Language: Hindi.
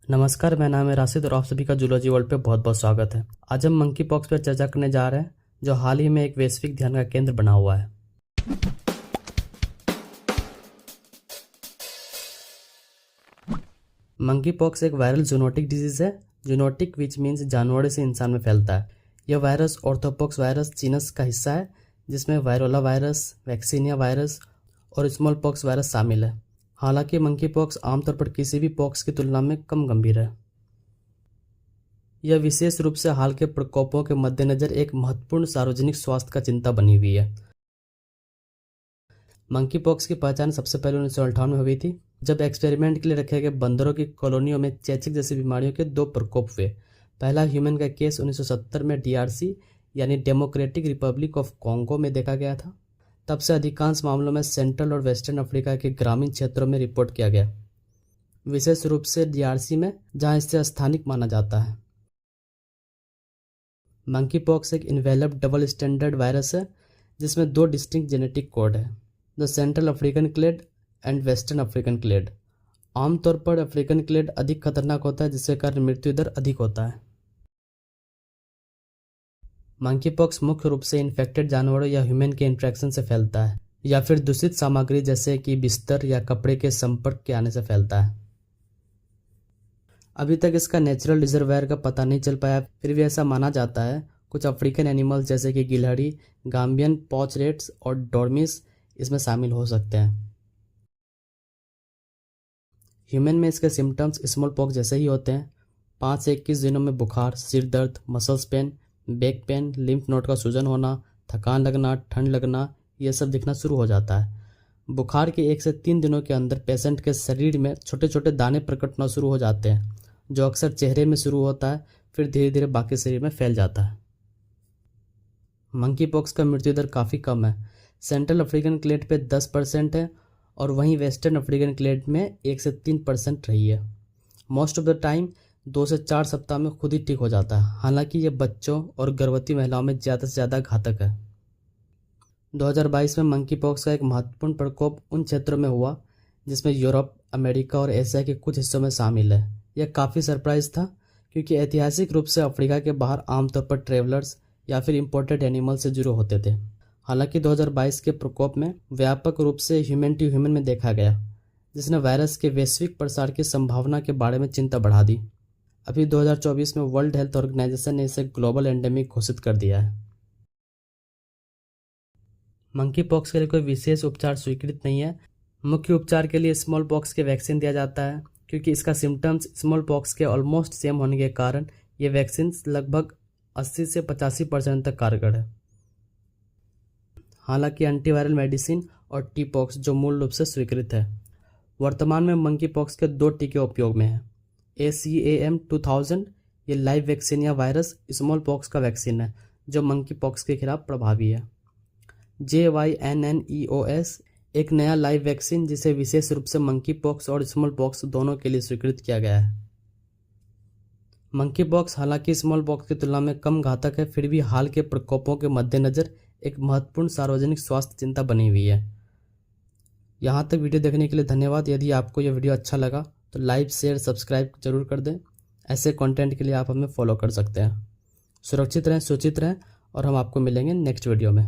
नमस्कार, मेरा नाम है राशिद और आप सभी का जूलॉजी वर्ल्ड पे बहुत बहुत स्वागत है। आज हम मंकी पॉक्स पर चर्चा करने जा रहे हैं, जो हाल ही में एक वैश्विक ध्यान का केंद्र बना हुआ है। मंकी पॉक्स एक वायरल जूनोटिक डिजीज है। जूनोटिक विच मीन्स जानवरों से इंसान में फैलता है। यह वायरस ऑर्थोपॉक्स वायरस जीनस का हिस्सा है, जिसमें वायरोला वायरस, वैक्सीनिया वायरस और स्मॉल पॉक्स वायरस शामिल है। हालांकि मंकी पॉक्स आमतौर पर किसी भी पॉक्स की तुलना में कम गंभीर है। यह विशेष रूप से हाल के प्रकोपों के मद्देनजर एक महत्वपूर्ण सार्वजनिक स्वास्थ्य का चिंता बनी हुई है। मंकी पॉक्स की पहचान सबसे पहले 1958 में हुई थी, जब एक्सपेरिमेंट के लिए रखे गए बंदरों की कॉलोनियों में चेचक जैसी बीमारियों के 2 प्रकोप हुए। पहला ह्यूमन का केस 1970 में DRC यानी डेमोक्रेटिक रिपब्लिक ऑफ कॉन्गो में देखा गया था। तब से अधिकांश मामलों में सेंट्रल और वेस्टर्न अफ्रीका के ग्रामीण क्षेत्रों में रिपोर्ट किया गया, विशेष रूप से DRC में, जहां इसे स्थानिक माना जाता है। मंकी पॉक्स एक इन्वेलप्ड डबल स्टैंडर्ड वायरस है, जिसमें 2 डिस्टिंक्ट जेनेटिक कोड है, the central African clade and western African clade. आमतौर पर अफ्रीकन क्लेड अधिक खतरनाक होता है, जिसके कारण मृत्यु दर अधिक होता है। मंकी पॉक्स मुख्य रूप से इन्फेक्टेड जानवरों या ह्यूमन के इंटरेक्शन से फैलता है, या फिर दूषित सामग्री जैसे कि बिस्तर या कपड़े के संपर्क के आने से फैलता है। अभी तक इसका नेचुरल रिजर्वायर का पता नहीं चल पाया, फिर भी ऐसा माना जाता है कुछ अफ्रीकन एनिमल्स जैसे कि गिलहरी, गाम्बियन पॉच रेट्स और डॉर्मिस इसमें शामिल हो सकते हैं। ह्यूमन में इसके सिम्टम्स स्मॉल पॉक्स जैसे ही होते हैं। 5 से 21 दिनों में बुखार, सिर दर्द, muscles pain, back pain, lymph node का सूजन होना, थकान लगना, ठंड लगना, यह सब दिखना शुरू हो जाता है। बुखार के 1 से 3 दिनों के अंदर पेशेंट के शरीर में छोटे छोटे दाने प्रकट होना शुरू हो जाते हैं, जो अक्सर चेहरे में शुरू होता है, फिर धीरे धीरे बाकी शरीर में फैल जाता है। मंकी पॉक्स का मृत्यु दर काफ़ी कम है। सेंट्रल अफ्रीकन क्लेड पे 10% है और वहीं वेस्टर्न अफ्रीकन क्लेड में 1 से 3% रही है। मोस्ट ऑफ द टाइम 2 से 4 सप्ताह में खुद ही ठीक हो जाता है। हालांकि ये बच्चों और गर्भवती महिलाओं में ज़्यादा से ज़्यादा घातक है। 2022 में मंकी पॉक्स का एक महत्वपूर्ण प्रकोप उन क्षेत्रों में हुआ जिसमें यूरोप, अमेरिका और एशिया के कुछ हिस्सों में शामिल है। यह काफ़ी सरप्राइज था, क्योंकि ऐतिहासिक रूप से अफ्रीका के बाहर आमतौर पर ट्रेवलर्स या फिर इंपोर्टेड एनिमल से जुड़े होते थे। हालांकि 2022 के प्रकोप में व्यापक रूप से ह्यूमन टू ह्यूमन में देखा गया, जिसने वायरस के वैश्विक प्रसार की संभावना के बारे में चिंता बढ़ा दी। अभी 2024 में वर्ल्ड हेल्थ ऑर्गेनाइजेशन ने इसे ग्लोबल एंडेमिक घोषित कर दिया है। मंकी पॉक्स के लिए कोई विशेष उपचार स्वीकृत नहीं है। मुख्य उपचार के लिए स्मॉल पॉक्स के वैक्सीन दिया जाता है, क्योंकि इसका सिम्टम्स स्मॉल पॉक्स के ऑलमोस्ट सेम होने के कारण ये वैक्सीन लगभग 80 से 85% तक कारगर है। हालांकि एंटीवायरल मेडिसिन और टी पॉक्स जो मूल रूप से स्वीकृत है। वर्तमान में मंकी पॉक्स के 2 टीके उपयोग में हैं। ACAM 2000 ये live vaccinia virus small pox का वैक्सीन है, जो मंकी पॉक्स के खिलाफ प्रभावी है। JYNNEOS एक नया लाइव वैक्सीन, जिसे विशेष रूप से मंकी पॉक्स और स्मॉल पॉक्स दोनों के लिए स्वीकृत किया गया है। मंकी पॉक्स हालांकि स्मॉल पॉक्स की तुलना में कम घातक है, फिर भी हाल के प्रकोपों के मद्देनजर एक महत्वपूर्ण सार्वजनिक स्वास्थ्य चिंता बनी हुई है। यहाँ तक वीडियो देखने के लिए धन्यवाद। यदि आपको यह वीडियो अच्छा लगा तो लाइक, शेयर, सब्सक्राइब जरूर कर दें। ऐसे कंटेंट के लिए आप हमें फॉलो कर सकते हैं। सुरक्षित रहें, सूचित रहें और हम आपको मिलेंगे नेक्स्ट वीडियो में।